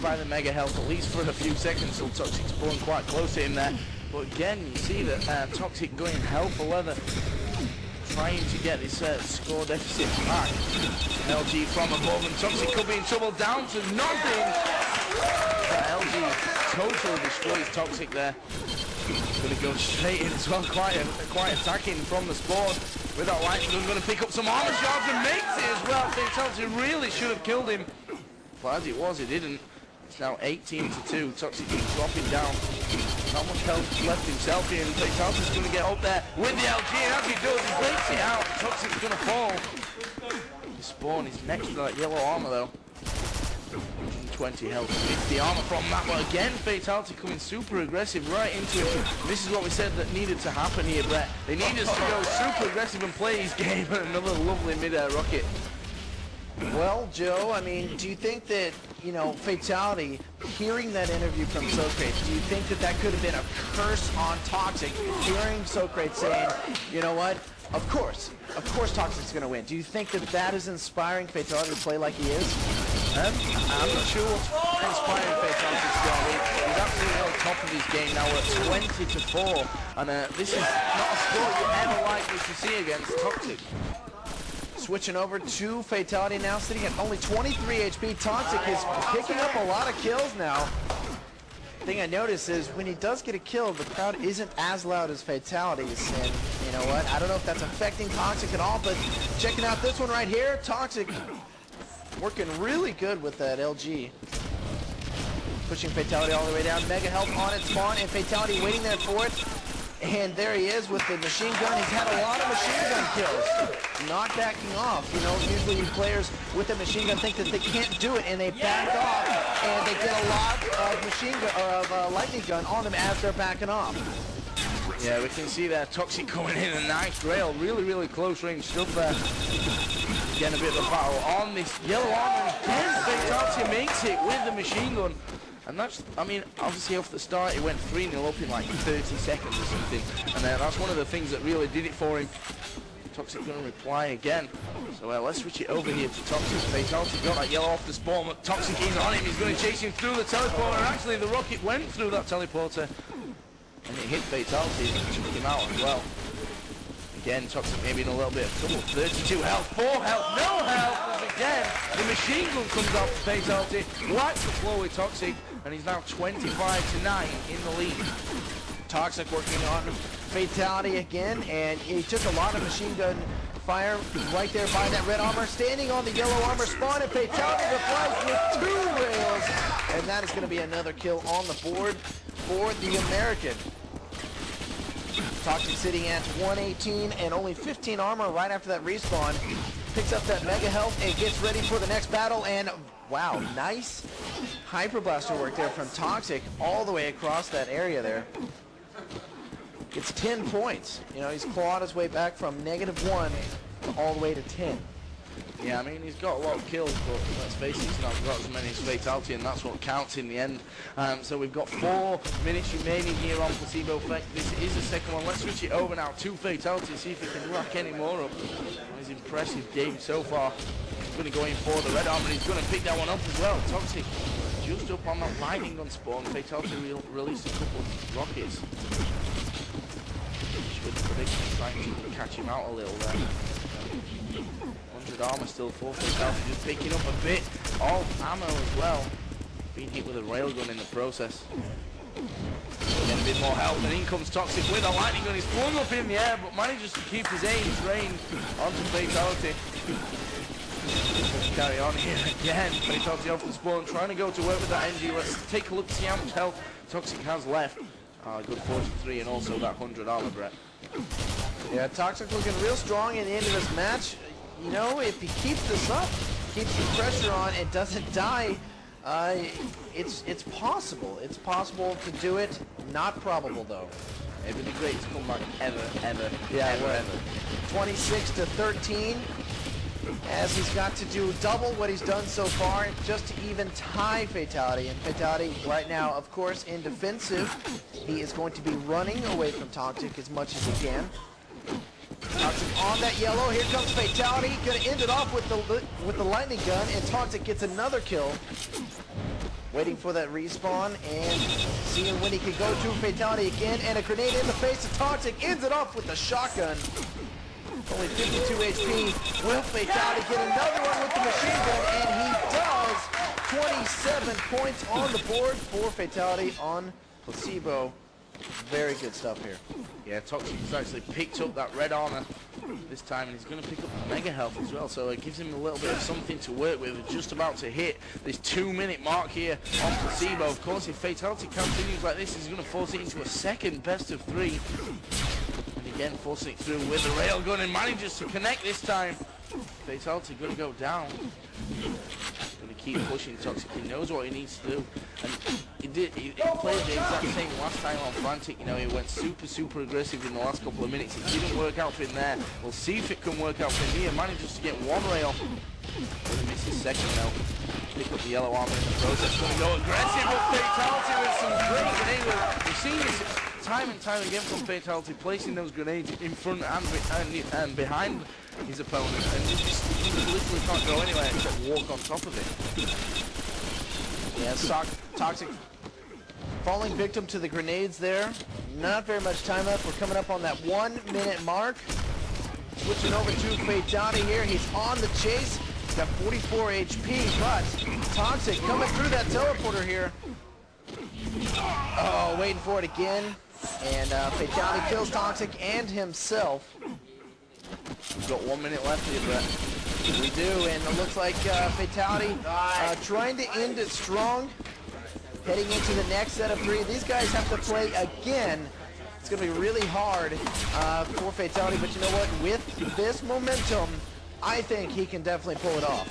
by the Mega Health, at least for a few seconds, till Toxic spawned quite close to him there. But again, you see that Toxic going hell for leather, trying to get this score deficit back. LG from above, and Toxic could be in trouble, down to nothing. But LG totally destroys Toxic there. Going to go straight in as well, quite attacking from the spawn. With that lightning gun, going to pick up some armor shards and makes it as well. Fatal1ty really should have killed him, but as it was, it didn't. It's now 18-2. Toxic is dropping down. Not much health left himself here, and Fatal1ty's going to get up there with the LG, and as he does, he breaks it out. Toxic's going to fall. His spawn is next to that yellow armor though. 120 health, 50 armor from that, but again Fatal1ty coming super aggressive right into it. This is what we said that needed to happen here, Brett. They need us to go super aggressive and play his game, and another lovely mid-air rocket. Well, Joe, I mean, do you think that, you know, Fatal1ty, hearing that interview from Socrates, do you think that that could have been a curse on Toxic, hearing Socrates saying, you know what, of course Toxic's going to win. Do you think that that is inspiring Fatal1ty to play like he is? I'm not sure what's inspiring Fatal1ty to go. He's absolutely on top of his game now at 20-4, and this is not a score you ever likely to see against Toxic. Switching over to Fatal1ty now, sitting at only 23 HP. Toxic is picking up a lot of kills now. The thing I notice is when he does get a kill, the crowd isn't as loud as Fatal1ty's, and you know what? I don't know if that's affecting Toxic at all, but checking out this one right here, Toxic working really good with that LG. Pushing Fatal1ty all the way down. Mega health on its spawn, and Fatal1ty waiting there for it. And there he is with the machine gun. He's had a lot of machine gun kills. Not backing off. You know, usually players with a machine gun think that they can't do it, and they back off, and they get a lot of machine gun or of lightning gun on them as they're backing off. Yeah, we can see that Toxic coming in a nice rail, really close range stuff there. Again, a bit of a battle on this yellow armor. Again, Fatal1ty makes it with the machine gun. And that's, I mean, obviously off the start, it went 3-0 up in like 30 seconds or something. And that's one of the things that really did it for him. Toxic going to reply again. So let's switch it over here to Toxic. Fatal1ty got that yellow off the spawn, but Toxic is on him. He's going to chase him through the teleporter. Actually, the rocket went through that teleporter. And it hit Fatal1ty and took him out as well. Again, Toxic maybe in a little bit of trouble. 32 health, 4 health, no health. Again, the machine gun comes out for Fatal1ty. Wipes the floor with Toxic, and he's now 25-9 in the lead. Toxic working on Fatal1ty again, and he took a lot of machine gun fire right there by that red armor, standing on the yellow armor spawn, and Fatal1ty replies with 2 rails, and that is going to be another kill on the board for the American. Toxic sitting at 118 and only 15 armor right after that respawn. Picks up that mega health and gets ready for the next battle, and wow, nice hyper blaster work there from Toxic all the way across that area there. It's 10 points. You know, he's clawed his way back from -1 all the way to 10. Yeah, I mean, he's got a lot of kills, but let's face it, he's not got as many as Fatal1ty, and that's what counts in the end. So we've got 4 minutes remaining here on Placebo Effect. This is the second one. Let's switch it over now to Fatal1ty, see if he can rack any more up on his impressive game so far. He's going to go in for the red armor, he's going to pick that one up as well. Toxic just up on that lightning gun spawn. Fatal1ty released a couple of rockets. Should predict him trying to catch him out a little there. 100 armor still for Fatal1ty, just picking up a bit of ammo as well. Being hit with a railgun in the process. Getting a bit more health, and in comes Toxic with a lightning gun. He's flung up in the air, but manages to keep his aim trained onto Fatal1ty. Let's carry on here again. Fatal1ty off the spawn, trying to go to work with that NG. Let's take a look to see how much health Toxic has left. Good 43 and also that 100 armor, Brett. Yeah, Toxic looking real strong in the end of this match. You know, if he keeps this up, keeps the pressure on, and doesn't die, it's possible. It's possible to do it. Not probable, though. It would be great to come back ever. Yeah, ever. 26-13, as he's got to do double what he's done so far, just to even tie Fatal1ty. And Fatal1ty right now, of course, in defensive. He is going to be running away from Toxic as much as he can. Toxic on that yellow. Here comes Fatal1ty. Gonna end it off with the lightning gun, and Toxic gets another kill. waiting for that respawn and seeing when he can go to Fatality again, and a grenade in the face of Toxic ends it off with the shotgun. Only 52 HP. Will Fatality get another one with the machine gun? And he does. 27 points on the board for Fatality on Placebo. Very good stuff here. Yeah, Toxic has actually picked up that red armor this time, and he's going to pick up mega health as well, so it gives him a little bit of something to work with. We're just about to hit this 2-minute mark here on Placebo. Of course, if Fatality continues like this, he's going to force it into a second best of 3. And again, forcing it through with the railgun, and manages to connect this time. Fatality going to go down. Going to keep pushing Toxic. He knows what he needs to do. And he played the exact same last time on Frantic. You know, he went super aggressive in the last couple of minutes. It didn't work out for him there. We'll see if it can work out for him here. Manages to get one rail. Going to miss his second though. Pick up the yellow armor in the process. Going to go aggressive with Fatality with some great grenades. We've seen this time and time again from Fatality, placing those grenades in front and behind his opponent, and he literally can't go anywhere except walk on top of it. Yeah, Toxic falling victim to the grenades there. Not very much time left. We're coming up on that 1-minute mark. Switching over to Fatality here. He's on the chase. He's got 44 HP, but Toxic coming through that teleporter here. Oh, waiting for it again. And Fatality kills Toxic and himself. We've got 1 minute left here, Brett. We do, and it looks like Fatality trying to end it strong. Heading into the next set of 3. These guys have to play again. It's going to be really hard for Fatality, but you know what? With this momentum, I think he can definitely pull it off.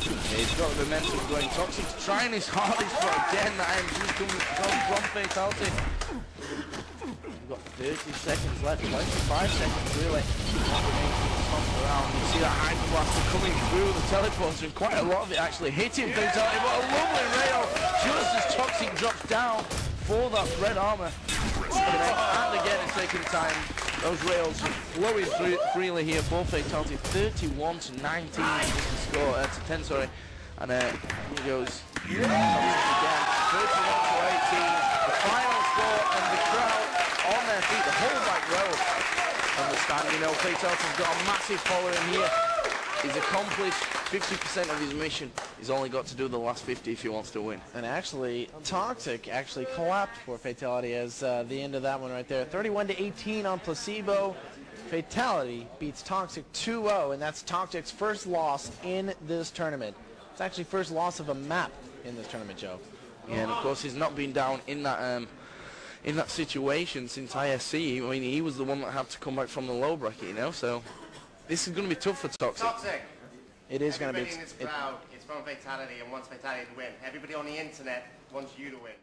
Yeah, he's got the momentum going. Toxic's trying his hardest, but again, that MG comes from Fatality. We've got 30 seconds left, 25 seconds really. Around. You see that Hyper Blaster coming through the teleporter, and quite a lot of it actually hitting Fatality. What a lovely rail, just as Toxic drops down for that red armor. And again, it's taking time. Those rails flowing through freely here for Fatality. 31 to 19 is the score, to 10, sorry. And he goes again, 31 to 18. The final score, and the crowd on their feet, the whole back row. Understand, you know, Fatality's got a massive following here. He's accomplished 50% of his mission. He's only got to do the last 50 if he wants to win. And actually, Toxic actually collapsed for Fatality as the end of that one right there. 31 to 18 on Placebo. Fatality beats Toxic 2-0, and that's Toxic's first loss in this tournament. It's actually first loss of a map in this tournament, Joe. Yeah, and of course he's not been down in that situation since ISC. I mean, he was the one that had to come back from the low bracket, you know, so this is going to be tough for Toxic. It is going to be. Everybody in this crowd is from Fatality and wants Fatality to win. Everybody on the internet wants you to win.